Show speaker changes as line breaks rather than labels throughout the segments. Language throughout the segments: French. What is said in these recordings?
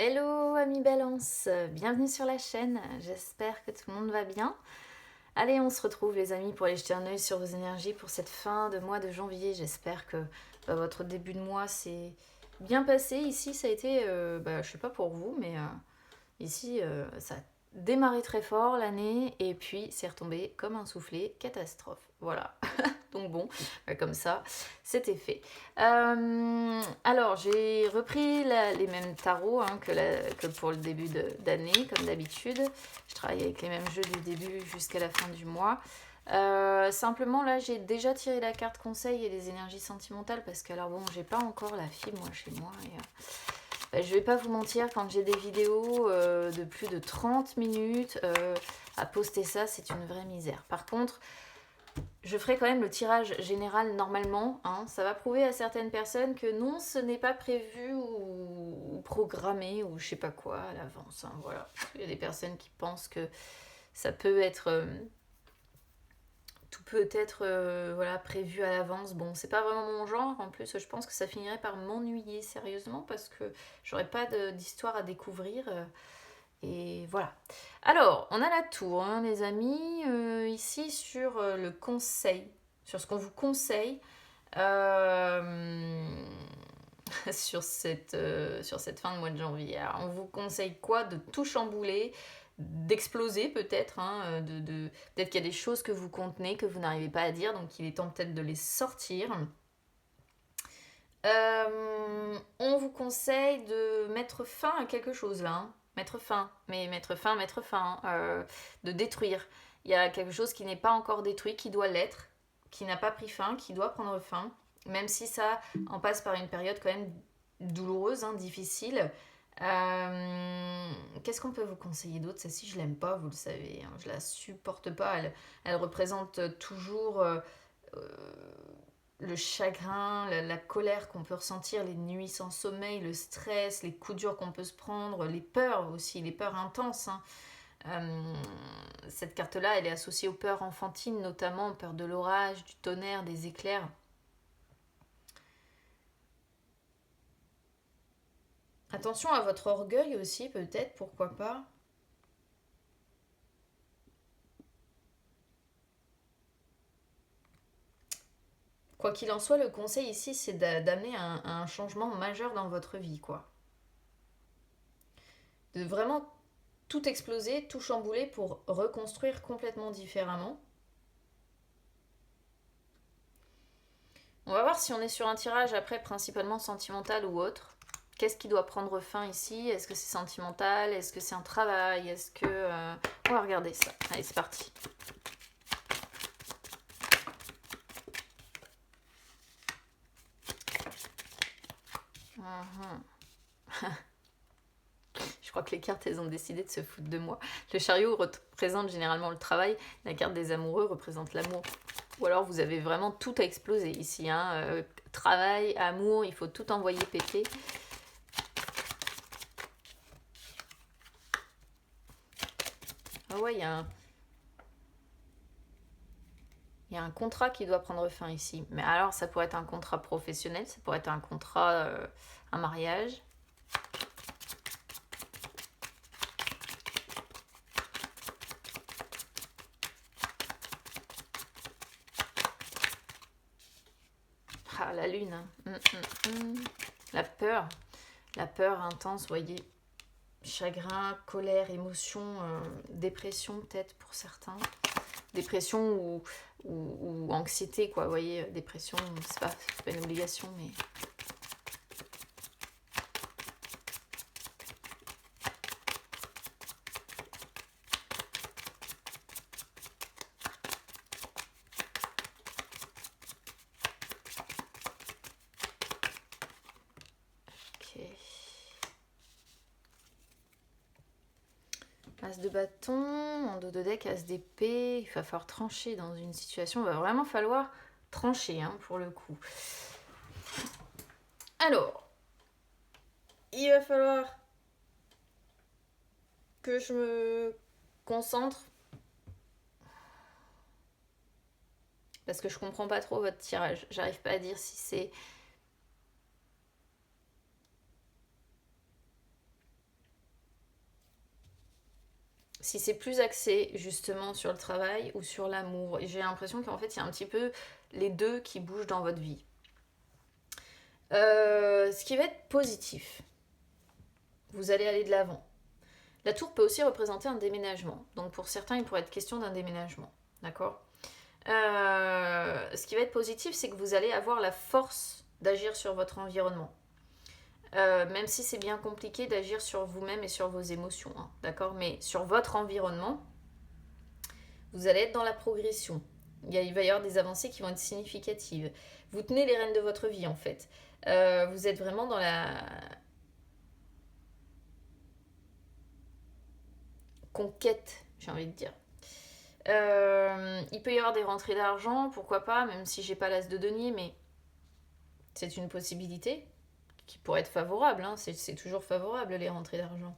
Hello amis Balance, bienvenue sur la chaîne, j'espère que tout le monde va bien. Allez, on se retrouve les amis pour aller jeter un œil sur vos énergies pour cette fin de mois de janvier. J'espère que votre début de mois s'est bien passé. Ici ça a été, je sais pas pour vous, mais ici ça a démarré très fort l'année et puis c'est retombé comme un soufflé, catastrophe. Voilà. Donc bon, comme ça, c'était fait. Alors, j'ai repris les mêmes tarots que pour le début d'année, comme d'habitude. Je travaille avec les mêmes jeux du début jusqu'à la fin du mois. Simplement, là, j'ai déjà tiré la carte conseil et les énergies sentimentales parce que, alors bon, j'ai pas encore la fille, moi, chez moi. Et, je vais pas vous mentir, quand j'ai des vidéos de plus de 30 minutes, à poster ça, c'est une vraie misère. Par contre, je ferai quand même le tirage général normalement. Ça va prouver à certaines personnes que non, ce n'est pas prévu ou programmé ou je sais pas quoi à l'avance. Voilà. Il y a des personnes qui pensent que ça peut être... tout peut être voilà, prévu à l'avance. Bon, c'est pas vraiment mon genre. En plus, je pense que ça finirait par m'ennuyer sérieusement parce que j'aurais pas d'histoire à découvrir. Et voilà. Alors, on a la tour, les amis, ici sur le conseil, sur ce qu'on vous conseille euh, sur cette fin de mois de janvier. Alors, on vous conseille quoi? De tout chambouler, d'exploser peut-être, peut-être qu'il y a des choses que vous contenez, que vous n'arrivez pas à dire, donc il est temps peut-être de les sortir. On vous conseille de mettre fin à quelque chose là. Mettre fin, de détruire. Il y a quelque chose qui n'est pas encore détruit, qui doit l'être, qui n'a pas pris fin, qui doit prendre fin. Même si ça en passe par une période quand même douloureuse, difficile. Qu'est-ce qu'on peut vous conseiller d'autre? Celle-ci, je l'aime pas, vous le savez. Je la supporte pas. Elle représente toujours le chagrin, la colère qu'on peut ressentir, les nuits sans sommeil, le stress, les coups durs qu'on peut se prendre, les peurs aussi, les peurs intenses. Cette carte-là, elle est associée aux peurs enfantines, notamment peur de l'orage, du tonnerre, des éclairs. Attention à votre orgueil aussi, peut-être, pourquoi pas. Quoi qu'il en soit, le conseil ici, c'est d'amener un changement majeur dans votre vie, quoi. De vraiment tout exploser, tout chambouler pour reconstruire complètement différemment. On va voir si on est sur un tirage après principalement sentimental ou autre. Qu'est-ce qui doit prendre fin ici? Est-ce que c'est sentimental? Est-ce que c'est un travail? Est-ce que... On va regarder ça. Allez, c'est parti. Je crois que les cartes, elles ont décidé de se foutre de moi. Le chariot représente généralement le travail. La carte des amoureux représente l'amour. Ou alors vous avez vraiment tout à exploser ici. Travail, amour, il faut tout envoyer péter. Ah ouais, il y a un contrat qui doit prendre fin ici. Mais alors, ça pourrait être un contrat professionnel, ça pourrait être un contrat, un mariage. Ah, la lune. La peur intense, voyez. Chagrin, colère, émotion, dépression peut-être pour certains. Dépression ou anxiété, quoi, vous voyez. Dépression, c'est pas une obligation, mais... As de bâton, en dos de deck, as d'épée. Il va falloir trancher dans une situation. Il va vraiment falloir trancher, pour le coup. Alors, il va falloir que je me concentre. Parce que je comprends pas trop votre tirage. J'arrive pas à dire si c'est... si c'est plus axé justement sur le travail ou sur l'amour. Et j'ai l'impression qu'en fait, il y a un petit peu les deux qui bougent dans votre vie. Ce qui va être positif, vous allez aller de l'avant. La tour peut aussi représenter un déménagement. Donc pour certains, il pourrait être question d'un déménagement. D'accord. Ce qui va être positif, c'est que vous allez avoir la force d'agir sur votre environnement. Même si c'est bien compliqué d'agir sur vous-même et sur vos émotions. Hein, d'accord. Mais sur votre environnement, vous allez être dans la progression. Il va y avoir des avancées qui vont être significatives. Vous tenez les rênes de votre vie, en fait. Vous êtes vraiment dans la conquête, j'ai envie de dire. Il peut y avoir des rentrées d'argent, pourquoi pas, même si j'ai pas l'as de denier, mais c'est une possibilité qui pourrait être favorable. Hein, c'est toujours favorable, les rentrées d'argent.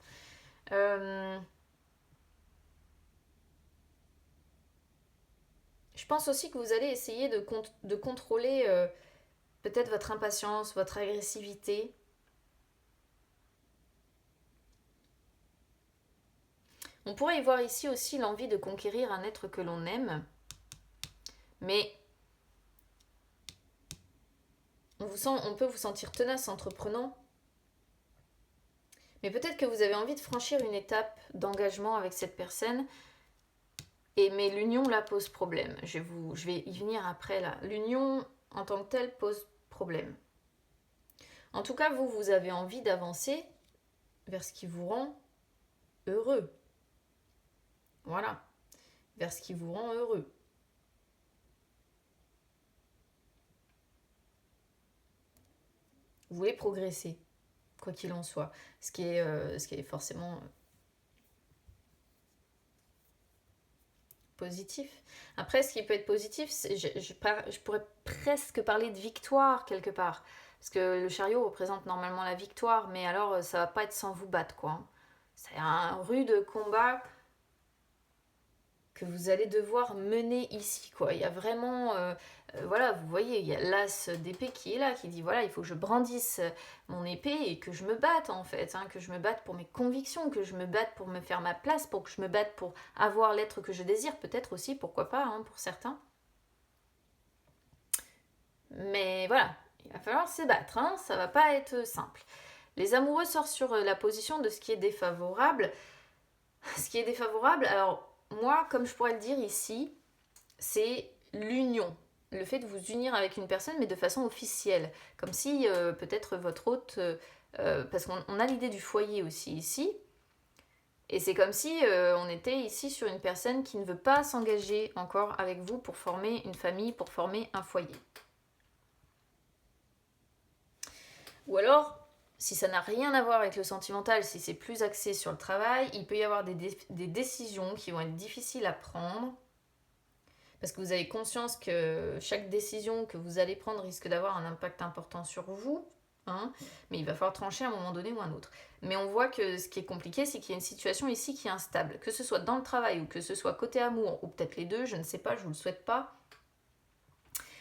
Je pense aussi que vous allez essayer de contrôler peut-être votre impatience, votre agressivité. On pourrait y voir ici aussi l'envie de conquérir un être que l'on aime, mais on peut vous sentir tenace, entreprenant, mais peut-être que vous avez envie de franchir une étape d'engagement avec cette personne, mais l'union là pose problème. Je vais y venir après là. L'union en tant que telle pose problème. En tout cas, vous avez envie d'avancer vers ce qui vous rend heureux. Voilà, vers ce qui vous rend heureux. Vous voulez progresser, quoi qu'il en soit. Ce qui est forcément positif. Après, ce qui peut être positif, je pourrais presque parler de victoire quelque part. Parce que le chariot représente normalement la victoire, mais alors ça va pas être sans vous battre, quoi. C'est un rude combat que vous allez devoir mener ici, quoi. Il y a vraiment, voilà, vous voyez, il y a l'as d'épée qui est là, qui dit, voilà, il faut que je brandisse mon épée et que je me batte, en fait, hein, que je me batte pour mes convictions, que je me batte pour me faire ma place, pour que je me batte pour avoir l'être que je désire, peut-être aussi, pourquoi pas, hein, pour certains. Mais voilà, il va falloir se battre, hein, ça va pas être simple. Les amoureux sortent sur la position de ce qui est défavorable. Ce qui est défavorable, alors moi, comme je pourrais le dire ici, c'est l'union. Le fait de vous unir avec une personne, mais de façon officielle. Comme si peut-être votre hôte... parce qu'on a l'idée du foyer aussi ici. Et c'est comme si on était ici sur une personne qui ne veut pas s'engager encore avec vous pour former une famille, pour former un foyer. Ou alors, si ça n'a rien à voir avec le sentimental, si c'est plus axé sur le travail, il peut y avoir des décisions qui vont être difficiles à prendre. Parce que vous avez conscience que chaque décision que vous allez prendre risque d'avoir un impact important sur vous. Hein, mais il va falloir trancher à un moment donné ou un autre. Mais on voit que ce qui est compliqué, c'est qu'il y a une situation ici qui est instable. Que ce soit dans le travail ou que ce soit côté amour, ou peut-être les deux, je ne sais pas, je ne vous le souhaite pas.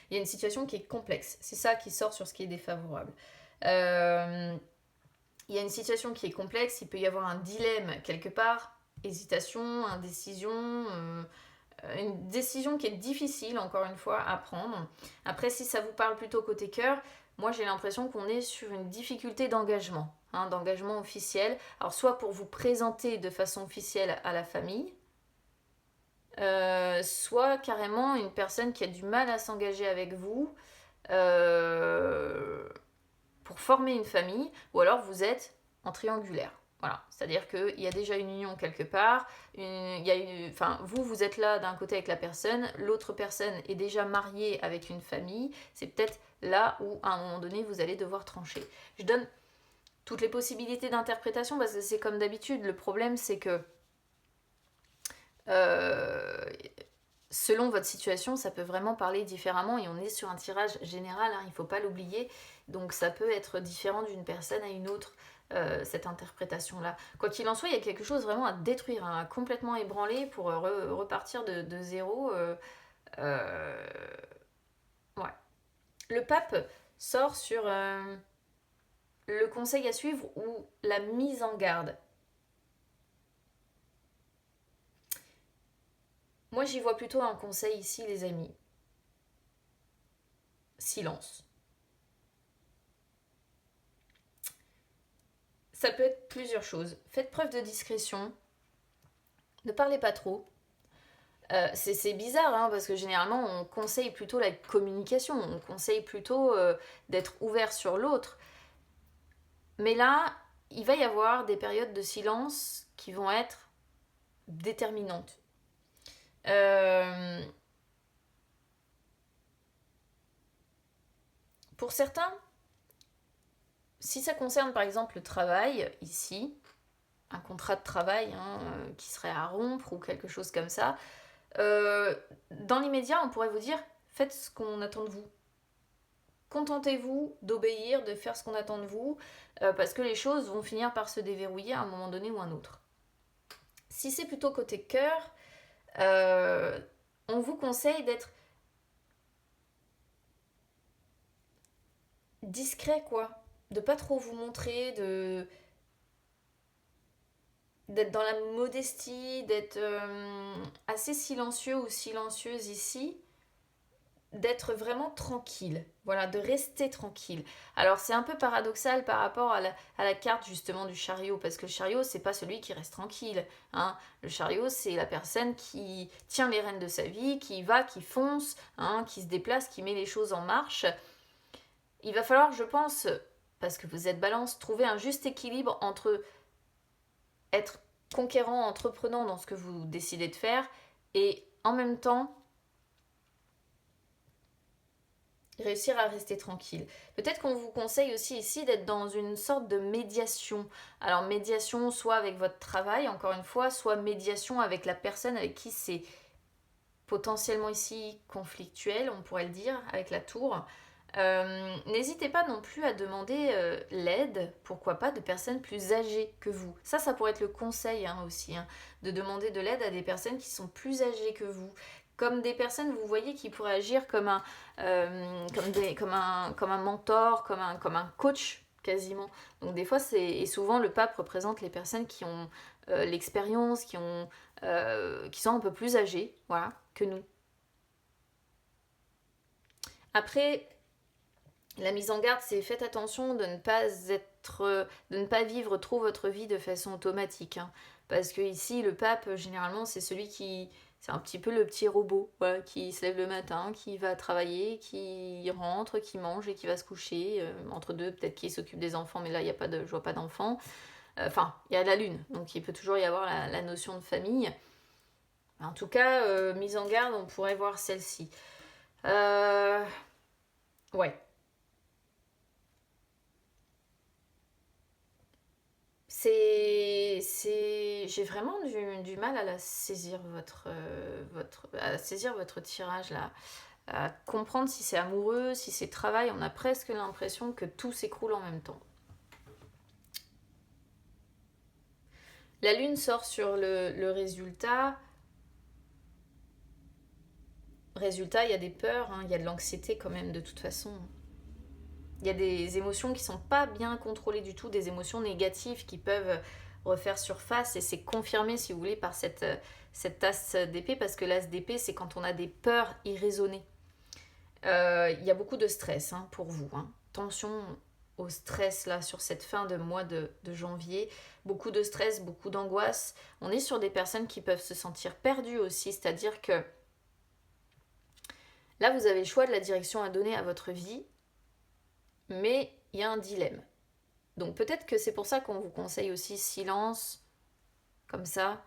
Il y a une situation qui est complexe. C'est ça qui sort sur ce qui est défavorable. Il y a une situation qui est complexe, il peut y avoir un dilemme quelque part, hésitation, indécision, une décision qui est difficile, encore une fois, à prendre. Après, si ça vous parle plutôt côté cœur, moi j'ai l'impression qu'on est sur une difficulté d'engagement, hein, d'engagement officiel. Alors soit pour vous présenter de façon officielle à la famille, soit carrément une personne qui a du mal à s'engager avec vous pour former une famille, ou alors vous êtes en triangulaire. Voilà, c'est-à-dire qu'il y a déjà une union quelque part, vous êtes là d'un côté avec la personne, l'autre personne est déjà mariée avec une famille, c'est peut-être là où à un moment donné vous allez devoir trancher. Je donne toutes les possibilités d'interprétation parce que c'est comme d'habitude, le problème c'est que selon votre situation, ça peut vraiment parler différemment et on est sur un tirage général, hein, il ne faut pas l'oublier, donc ça peut être différent d'une personne à une autre. Cette interprétation-là. Quoi qu'il en soit, il y a quelque chose vraiment à détruire, hein, à complètement ébranler pour repartir de zéro. Ouais. Le pape sort sur le conseil à suivre ou la mise en garde. Moi, j'y vois plutôt un conseil ici, les amis. Silence. Ça peut être plusieurs choses. Faites preuve de discrétion. Ne parlez pas trop. C'est bizarre, hein, parce que généralement, on conseille plutôt la communication. On conseille plutôt d'être ouvert sur l'autre. Mais là, il va y avoir des périodes de silence qui vont être déterminantes. Pour certains, si ça concerne par exemple le travail, ici, un contrat de travail qui serait à rompre ou quelque chose comme ça, dans l'immédiat, on pourrait vous dire, faites ce qu'on attend de vous. Contentez-vous d'obéir, de faire ce qu'on attend de vous, parce que les choses vont finir par se déverrouiller à un moment donné ou un autre. Si c'est plutôt côté cœur, on vous conseille d'être discret, quoi. De pas trop vous montrer, d'être dans la modestie, d'être assez silencieux ou silencieuse ici, d'être vraiment tranquille, voilà, de rester tranquille. Alors c'est un peu paradoxal par rapport à la carte justement du chariot, parce que le chariot c'est pas celui qui reste tranquille, hein. Le chariot c'est la personne qui tient les rênes de sa vie, qui va, qui fonce, hein, qui se déplace, qui met les choses en marche. Il va falloir, je pense, parce que vous êtes balance, trouver un juste équilibre entre être conquérant, entreprenant dans ce que vous décidez de faire et en même temps réussir à rester tranquille. Peut-être qu'on vous conseille aussi ici d'être dans une sorte de médiation. Alors médiation soit avec votre travail, encore une fois, soit médiation avec la personne avec qui c'est potentiellement ici conflictuel, on pourrait le dire, avec la tour. N'hésitez pas non plus à demander l'aide, pourquoi pas, de personnes plus âgées que vous. Ça pourrait être le conseil aussi, de demander de l'aide à des personnes qui sont plus âgées que vous. Comme des personnes, vous voyez, qui pourraient agir comme un mentor, comme un coach quasiment. Donc des fois, et souvent le pape représente les personnes qui ont l'expérience, qui sont un peu plus âgées, voilà, que nous. Après, la mise en garde, c'est faites attention de ne pas vivre trop votre vie de façon automatique, hein. Parce que ici, le pape, généralement, c'est un petit peu le petit robot, voilà, qui se lève le matin, qui va travailler, qui rentre, qui mange et qui va se coucher. Entre deux, peut-être qu'il s'occupe des enfants, mais là, je vois pas d'enfants. Enfin, il y a la lune, donc il peut toujours y avoir la notion de famille. En tout cas, mise en garde, on pourrait voir celle-ci. Ouais. J'ai vraiment du mal à saisir à saisir votre tirage là, à comprendre si c'est amoureux, si c'est travail. On a presque l'impression que tout s'écroule en même temps. La lune sort sur le résultat. Résultat, il y a des peurs, il y a de l'anxiété quand même de toute façon. Il y a des émotions qui sont pas bien contrôlées du tout, des émotions négatives qui peuvent refaire surface, et c'est confirmé, si vous voulez, par cette as d'épée, parce que l'as d'épée, c'est quand on a des peurs irraisonnées. Il y a beaucoup de stress pour vous. Attention au stress là sur cette fin de mois de janvier. Beaucoup de stress, beaucoup d'angoisse. On est sur des personnes qui peuvent se sentir perdues aussi, c'est-à-dire que là, vous avez le choix de la direction à donner à votre vie, mais il y a un dilemme. Donc peut-être que c'est pour ça qu'on vous conseille aussi silence, comme ça.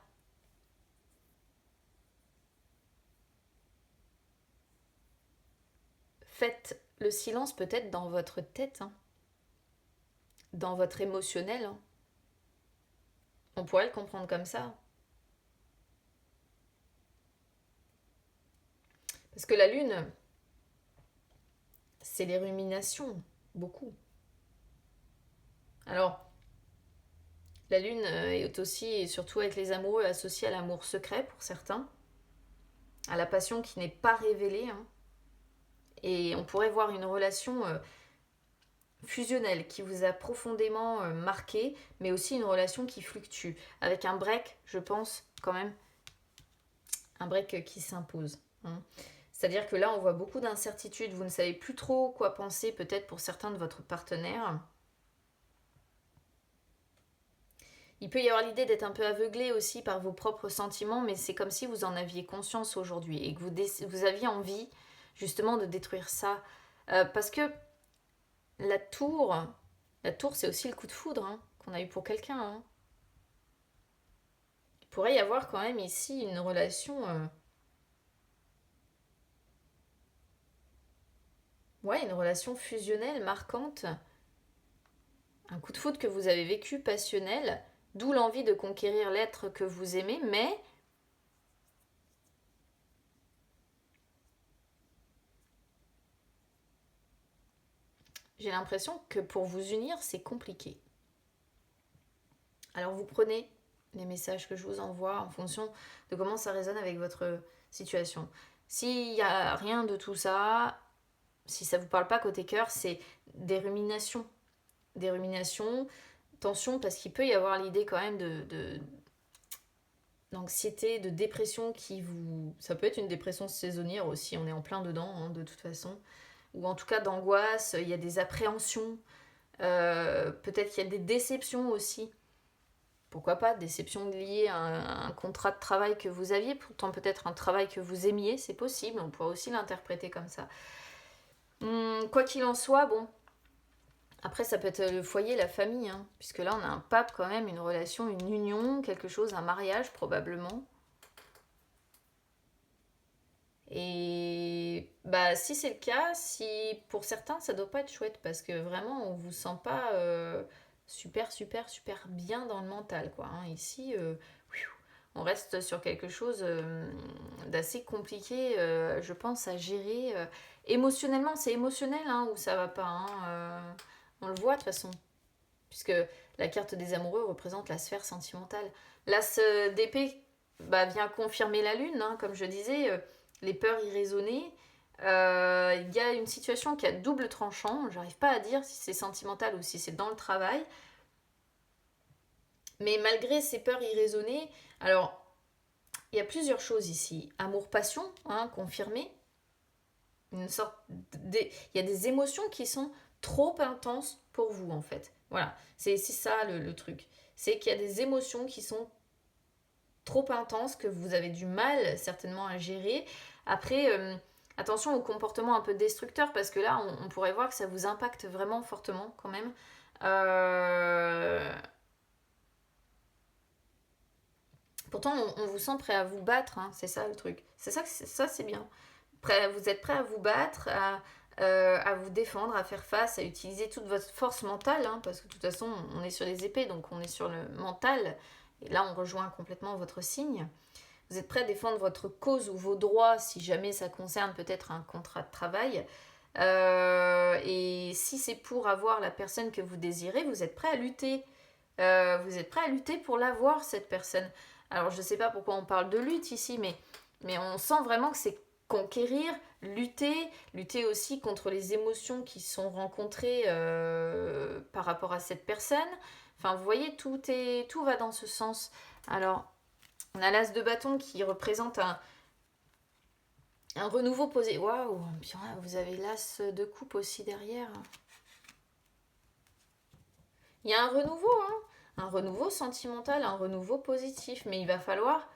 Faites le silence peut-être dans votre tête, dans votre émotionnel. On pourrait le comprendre comme ça. Parce que la lune, c'est les ruminations, beaucoup. Alors, la lune est aussi, et surtout avec les amoureux, associée à l'amour secret pour certains, à la passion qui n'est pas révélée. Et on pourrait voir une relation fusionnelle qui vous a profondément marqué, mais aussi une relation qui fluctue, avec un break, je pense, quand même, un break qui s'impose. Hein. C'est-à-dire que là, on voit beaucoup d'incertitudes. Vous ne savez plus trop quoi penser, peut-être pour certains de votre partenaire. Il peut y avoir l'idée d'être un peu aveuglé aussi par vos propres sentiments, mais c'est comme si vous en aviez conscience aujourd'hui et que vous aviez envie justement de détruire ça. Parce que la tour c'est aussi le coup de foudre hein, qu'on a eu pour quelqu'un. Hein. Il pourrait y avoir quand même ici une relation... Ouais, une relation fusionnelle, marquante. Un coup de foudre que vous avez vécu, passionnel, d'où l'envie de conquérir l'être que vous aimez, mais j'ai l'impression que pour vous unir, c'est compliqué. Alors vous prenez les messages que je vous envoie en fonction de comment ça résonne avec votre situation. S'il n'y a rien de tout ça, si ça ne vous parle pas côté cœur, c'est des ruminations. Des ruminations, tension, parce qu'il peut y avoir l'idée quand même d'anxiété, de dépression qui vous... Ça peut être une dépression saisonnière aussi, on est en plein dedans hein, de toute façon. Ou en tout cas d'angoisse, il y a des appréhensions, peut-être qu'il y a des déceptions aussi. Pourquoi pas, déception liée à un contrat de travail que vous aviez, pourtant peut-être un travail que vous aimiez, c'est possible, on pourrait aussi l'interpréter comme ça. Quoi qu'il en soit, bon, après ça peut être le foyer, la famille, hein, puisque là on a un pape quand même, une relation, une union, quelque chose, un mariage probablement. Et bah si c'est le cas, si pour certains ça doit pas être chouette parce que vraiment on vous sent pas super bien dans le mental quoi. Hein. Ici on reste sur quelque chose d'assez compliqué, je pense à gérer émotionnellement. C'est émotionnel hein, où ça va pas. Hein, on le voit de toute façon puisque la carte des amoureux représente la sphère sentimentale. L'as d'épée vient confirmer la lune, hein, comme je disais, les peurs irraisonnées. Il y a une situation qui a double tranchant, j'arrive pas à dire si c'est sentimental ou si c'est dans le travail. Mais malgré ces peurs irraisonnées, alors il y a plusieurs choses ici. Amour-passion, hein, confirmé. Une sorte il y a des émotions qui sont trop intenses pour vous en fait. Voilà, c'est ça le truc. C'est qu'il y a des émotions qui sont trop intenses, que vous avez du mal certainement à gérer. Après, attention au comportement un peu destructeur, parce que là, on pourrait voir que ça vous impacte vraiment fortement quand même. Pourtant, on vous sent prêt à vous battre, hein, c'est ça le truc. Ça c'est bien. Vous êtes prêt à vous battre, à vous défendre, à faire face, à utiliser toute votre force mentale, hein, parce que de toute façon, on est sur les épées, donc on est sur le mental. Et là, on rejoint complètement votre signe. Vous êtes prêt à défendre votre cause ou vos droits si jamais ça concerne peut-être un contrat de travail. Et si c'est pour avoir la personne que vous désirez, vous êtes prêt à lutter. Vous êtes prêt à lutter pour l'avoir, cette personne. Alors, je ne sais pas pourquoi on parle de lutte ici, mais on sent vraiment que c'est conquérir, lutter aussi contre les émotions qui sont rencontrées par rapport à cette personne. Enfin, vous voyez, tout va dans ce sens. Alors, on a l'as de bâton qui représente un renouveau posé. Waouh, vous avez l'as de coupe aussi derrière. Il y a un renouveau, hein. Un renouveau sentimental, un renouveau positif. Mais il va falloir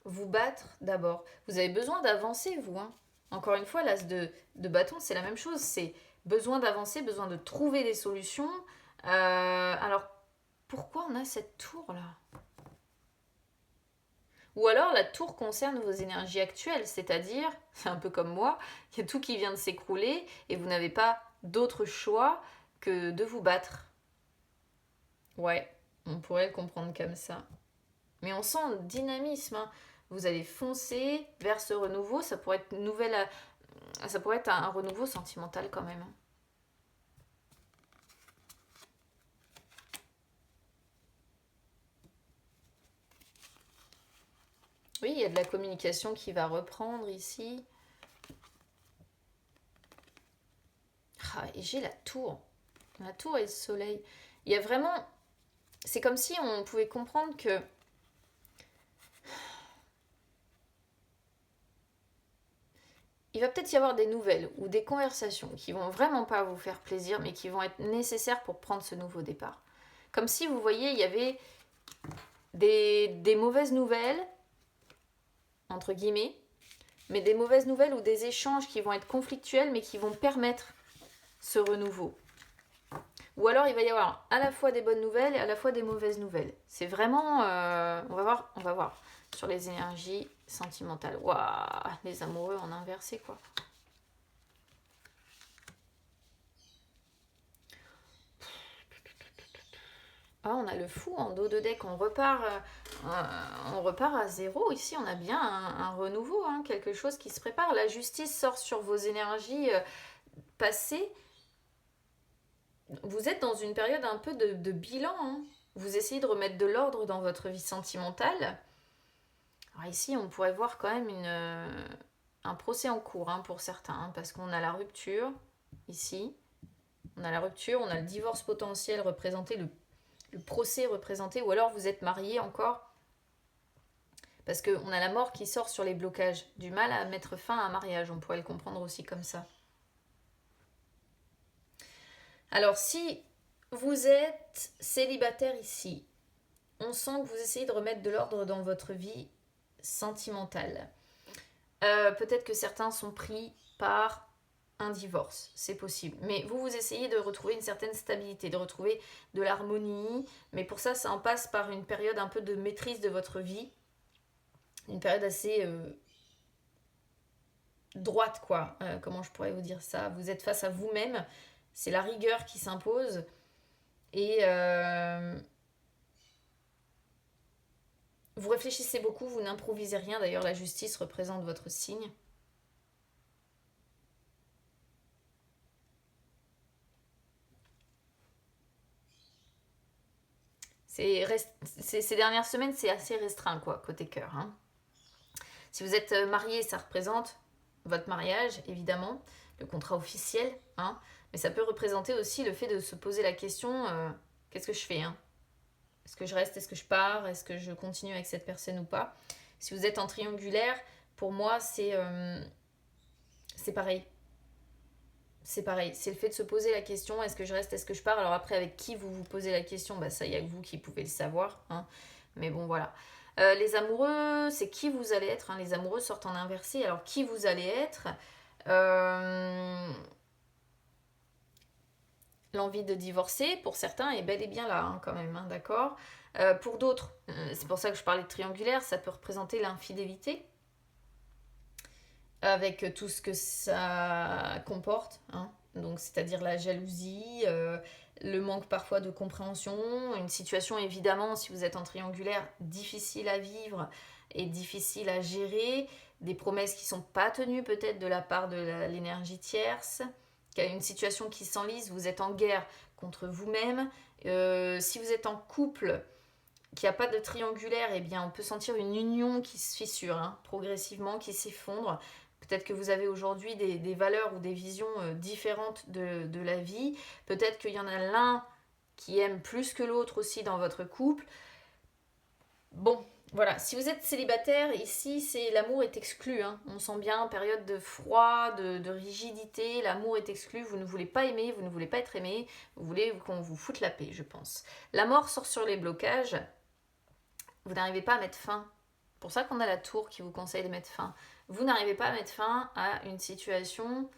vous battre d'abord. Vous avez besoin d'avancer, vous. Hein. Encore une fois, l'as de bâton, c'est la même chose. C'est besoin d'avancer, besoin de trouver des solutions. Alors, pourquoi on a cette tour-là ? Ou alors la tour concerne vos énergies actuelles, c'est-à-dire, c'est un peu comme moi, il y a tout qui vient de s'écrouler et vous n'avez pas d'autre choix que de vous battre. Ouais, on pourrait le comprendre comme ça. Mais on sent un dynamisme. Hein. Vous allez foncer vers ce renouveau. Ça pourrait être ça pourrait être un renouveau sentimental quand même. Oui, il y a de la communication qui va reprendre ici. Ah, et j'ai la tour. La tour et le soleil. Il y a vraiment... C'est comme si on pouvait comprendre que il va peut-être y avoir des nouvelles ou des conversations qui vont vraiment pas vous faire plaisir, mais qui vont être nécessaires pour prendre ce nouveau départ. Comme si, vous voyez, il y avait des mauvaises nouvelles, entre guillemets, mais des mauvaises nouvelles ou des échanges qui vont être conflictuels, mais qui vont permettre ce renouveau. Ou alors il va y avoir à la fois des bonnes nouvelles et à la fois des mauvaises nouvelles. C'est vraiment... on va voir sur les énergies sentimentales. Waouh, les amoureux en inversé, quoi. Ah, on a le fou en dos de deck, on repart à zéro. Ici, on a bien un renouveau, hein, quelque chose qui se prépare. La justice sort sur vos énergies passées. Vous êtes dans une période un peu de bilan, hein. Vous essayez de remettre de l'ordre dans votre vie sentimentale. Alors ici, on pourrait voir quand même un procès en cours, hein, pour certains, hein, parce qu'on a la rupture, ici. On a la rupture, on a le divorce potentiel représenté, le procès représenté, ou alors vous êtes marié encore. Parce qu'on a la mort qui sort sur les blocages. Du mal à mettre fin à un mariage, on pourrait le comprendre aussi comme ça. Alors, si vous êtes célibataire ici, on sent que vous essayez de remettre de l'ordre dans votre vie sentimentale. Peut-être que certains sont pris par un divorce, c'est possible. Mais vous essayez de retrouver une certaine stabilité, de retrouver de l'harmonie. Mais pour ça, ça en passe par une période un peu de maîtrise de votre vie. Une période assez droite, quoi. Comment je pourrais vous dire ça? Vous êtes face à vous-même. C'est la rigueur qui s'impose. Et vous réfléchissez beaucoup, vous n'improvisez rien. D'ailleurs, la justice représente votre signe. Ces dernières semaines, c'est assez restreint, quoi, côté cœur, hein. Si vous êtes marié, ça représente votre mariage, évidemment, le contrat officiel, hein. Mais ça peut représenter aussi le fait de se poser la question, qu'est-ce que je fais, hein? Est-ce que je reste, est-ce que je pars, est-ce que je continue avec cette personne ou pas? Si vous êtes en triangulaire, pour moi, c'est pareil. C'est pareil, c'est le fait de se poser la question, est-ce que je reste, est-ce que je pars? Alors après, avec qui vous vous posez la question, bah ça, il n'y a que vous qui pouvez le savoir, hein. Mais bon, voilà. Les amoureux, c'est qui vous allez être, hein. Les amoureux sortent en inversé, alors qui vous allez être? L'envie de divorcer, pour certains, est bel et bien là, hein, quand même, hein, d'accord? Pour d'autres, c'est pour ça que je parlais de triangulaire, ça peut représenter l'infidélité, avec tout ce que ça comporte, hein. Donc c'est-à-dire la jalousie, le manque parfois de compréhension, une situation évidemment, si vous êtes en triangulaire, difficile à vivre et difficile à gérer, des promesses qui ne sont pas tenues peut-être de la part de l'énergie tierce, une situation qui s'enlise, vous êtes en guerre contre vous-même. Si vous êtes en couple, qu'il n'y a pas de triangulaire, eh bien on peut sentir une union qui se fissure, hein, progressivement, qui s'effondre. Peut-être que vous avez aujourd'hui des valeurs ou des visions différentes de la vie. Peut-être qu'il y en a l'un qui aime plus que l'autre aussi dans votre couple. Bon, voilà. Si vous êtes célibataire, ici, l'amour est exclu, hein. On sent bien, période de froid, de rigidité. L'amour est exclu. Vous ne voulez pas aimer, vous ne voulez pas être aimé. Vous voulez qu'on vous foute la paix, je pense. La mort sort sur les blocages. Vous n'arrivez pas à mettre fin. C'est pour ça qu'on a la tour qui vous conseille de mettre fin. Vous n'arrivez pas à mettre fin à une situation.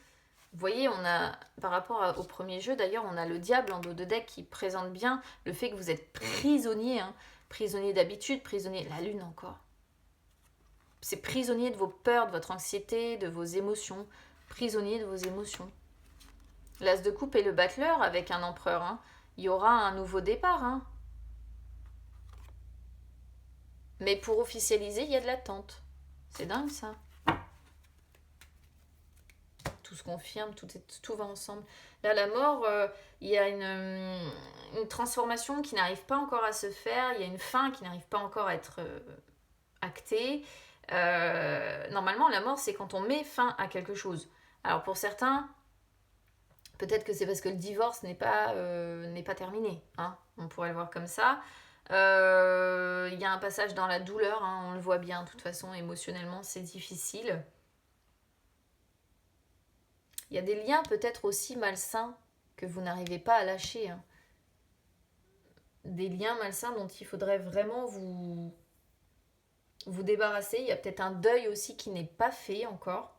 Vous voyez, on a, par rapport au premier jeu, d'ailleurs, on a le diable en dos de deck qui présente bien le fait que vous êtes prisonnier, hein, prisonnier d'habitude, prisonnier, la lune encore. C'est prisonnier de vos peurs, de votre anxiété, de vos émotions, prisonnier de vos émotions. L'as de coupe et le battleur avec un empereur, hein. Il y aura un nouveau départ, hein. Mais pour officialiser, il y a de l'attente. C'est dingue ça. Tout se confirme, tout va ensemble. Là, la mort, il y a une transformation qui n'arrive pas encore à se faire, il y a une fin qui n'arrive pas encore à être actée. Normalement, la mort, c'est quand on met fin à quelque chose. Alors pour certains, peut-être que c'est parce que le divorce n'est pas terminé, hein, on pourrait le voir comme ça. Il y a un passage dans la douleur, hein, on le voit bien, de toute façon, émotionnellement, c'est difficile. Il y a des liens peut-être aussi malsains que vous n'arrivez pas à lâcher, hein. Des liens malsains dont il faudrait vraiment vous débarrasser. Il y a peut-être un deuil aussi qui n'est pas fait encore.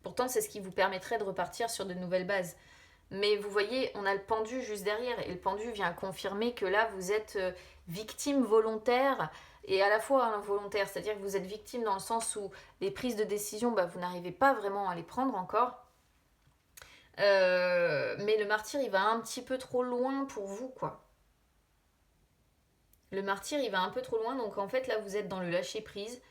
Pourtant, c'est ce qui vous permettrait de repartir sur de nouvelles bases. Mais vous voyez, on a le pendu juste derrière. Et le pendu vient confirmer que là, vous êtes victime volontaire et à la fois involontaire. C'est-à-dire que vous êtes victime dans le sens où les prises de décision, vous n'arrivez pas vraiment à les prendre encore. Mais le martyr, il va un petit peu trop loin pour vous, quoi. Le martyr, il va un peu trop loin. Donc en fait, là, vous êtes dans le lâcher-prise.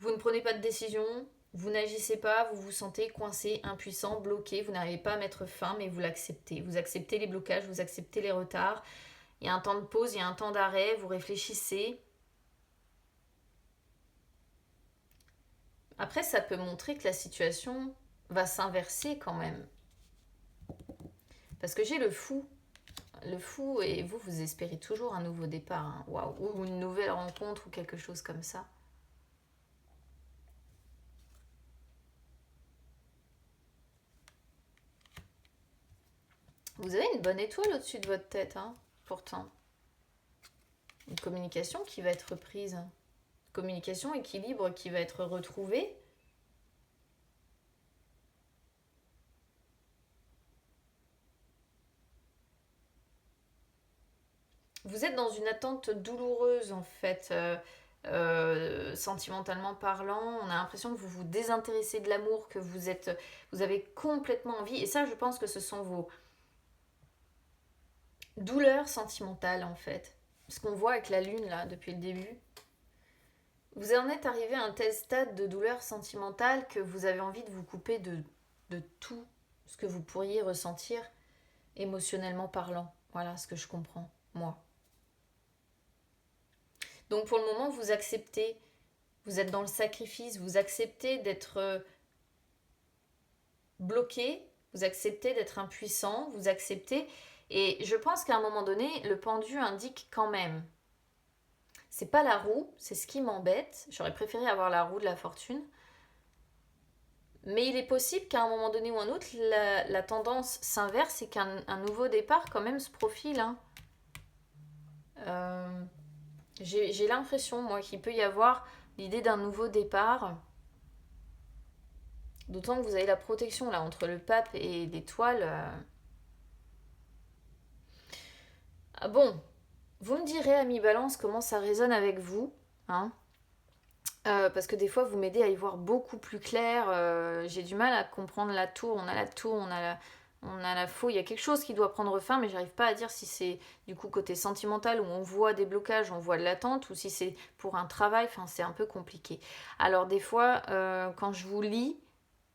Vous ne prenez pas de décision. Vous n'agissez pas, vous vous sentez coincé, impuissant, bloqué, vous n'arrivez pas à mettre fin, mais vous l'acceptez. Vous acceptez les blocages, vous acceptez les retards. Il y a un temps de pause, il y a un temps d'arrêt, vous réfléchissez. Après, ça peut montrer que la situation va s'inverser quand même. Parce que j'ai le fou. Le fou, et vous espérez toujours un nouveau départ, hein. Waouh, ou une nouvelle rencontre, ou quelque chose comme ça. Vous avez une bonne étoile au-dessus de votre tête, hein, pourtant. Une communication qui va être reprise. Communication, équilibre qui va être retrouvé. Vous êtes dans une attente douloureuse, en fait, sentimentalement parlant. On a l'impression que vous vous désintéressez de l'amour, que vous avez complètement envie. Et ça, je pense que ce sont vos douleurs sentimentales, en fait. Ce qu'on voit avec la lune, là, depuis le début. Vous en êtes arrivé à un tel stade de douleur sentimentale que vous avez envie de vous couper de tout ce que vous pourriez ressentir émotionnellement parlant. Voilà ce que je comprends, moi. Donc pour le moment, vous acceptez, vous êtes dans le sacrifice, vous acceptez d'être bloqué, vous acceptez d'être impuissant, vous acceptez. Et je pense qu'à un moment donné, le pendu indique quand même. C'est pas la roue, c'est ce qui m'embête. J'aurais préféré avoir la roue de la fortune. Mais il est possible qu'à un moment donné ou un autre, la tendance s'inverse et qu'un nouveau départ quand même se profile, hein. J'ai l'impression, moi, qu'il peut y avoir l'idée d'un nouveau départ. D'autant que vous avez la protection, là, entre le pape et l'étoile. Ah bon, vous me direz, ami Balance, comment ça résonne avec vous, hein. Parce que des fois, vous m'aidez à y voir beaucoup plus clair. J'ai du mal à comprendre la tour. On a la tour, on a la faux. Il y a quelque chose qui doit prendre fin, mais j'arrive pas à dire si c'est du coup côté sentimental où on voit des blocages, on voit de l'attente, ou si c'est pour un travail. Enfin, c'est un peu compliqué. Alors des fois, quand je vous lis,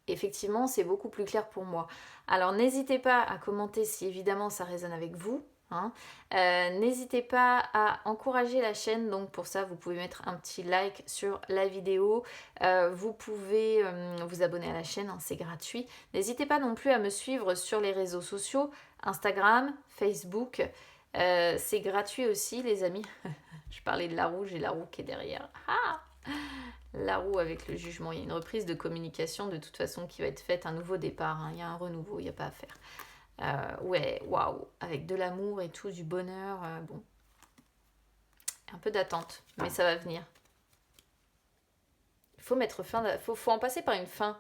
effectivement, c'est beaucoup plus clair pour moi. Alors n'hésitez pas à commenter si évidemment ça résonne avec vous, hein. N'hésitez pas à encourager la chaîne, donc pour ça vous pouvez mettre un petit like sur la vidéo, vous pouvez vous abonner à la chaîne, hein, c'est gratuit. N'hésitez pas non plus à me suivre sur les réseaux sociaux, Instagram, Facebook, c'est gratuit aussi les amis. Je parlais de la roue, j'ai la roue qui est derrière. Ah, la roue avec le jugement, il y a une reprise de communication de toute façon qui va être faite, un nouveau départ, hein. Il y a un renouveau, il n'y a pas à faire. Ouais, waouh, avec de l'amour et tout, du bonheur, bon. Un peu d'attente, mais ça va venir. Il faut mettre fin, faut en passer par une fin.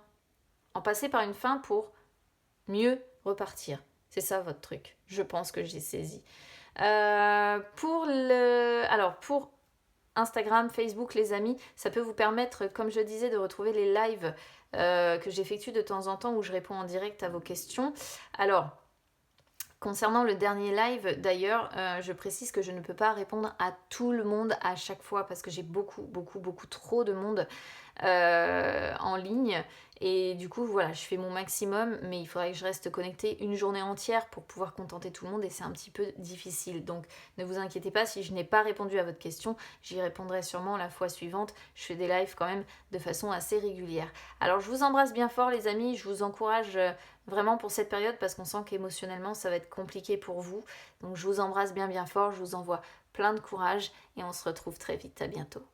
En passer par une fin pour mieux repartir. C'est ça votre truc. Je pense que j'ai saisi. Pour Instagram, Facebook, les amis, ça peut vous permettre, comme je disais, de retrouver les lives que j'effectue de temps en temps où je réponds en direct à vos questions. Alors, concernant le dernier live, d'ailleurs, je précise que je ne peux pas répondre à tout le monde à chaque fois parce que j'ai beaucoup trop de monde en ligne. Et du coup, voilà, je fais mon maximum, mais il faudrait que je reste connectée une journée entière pour pouvoir contenter tout le monde et c'est un petit peu difficile. Donc, ne vous inquiétez pas, si je n'ai pas répondu à votre question, j'y répondrai sûrement la fois suivante. Je fais des lives quand même de façon assez régulière. Alors, je vous embrasse bien fort, les amis. Je vous encourage vraiment pour cette période parce qu'on sent qu'émotionnellement, ça va être compliqué pour vous. Donc, je vous embrasse bien fort. Je vous envoie plein de courage et on se retrouve très vite. À bientôt.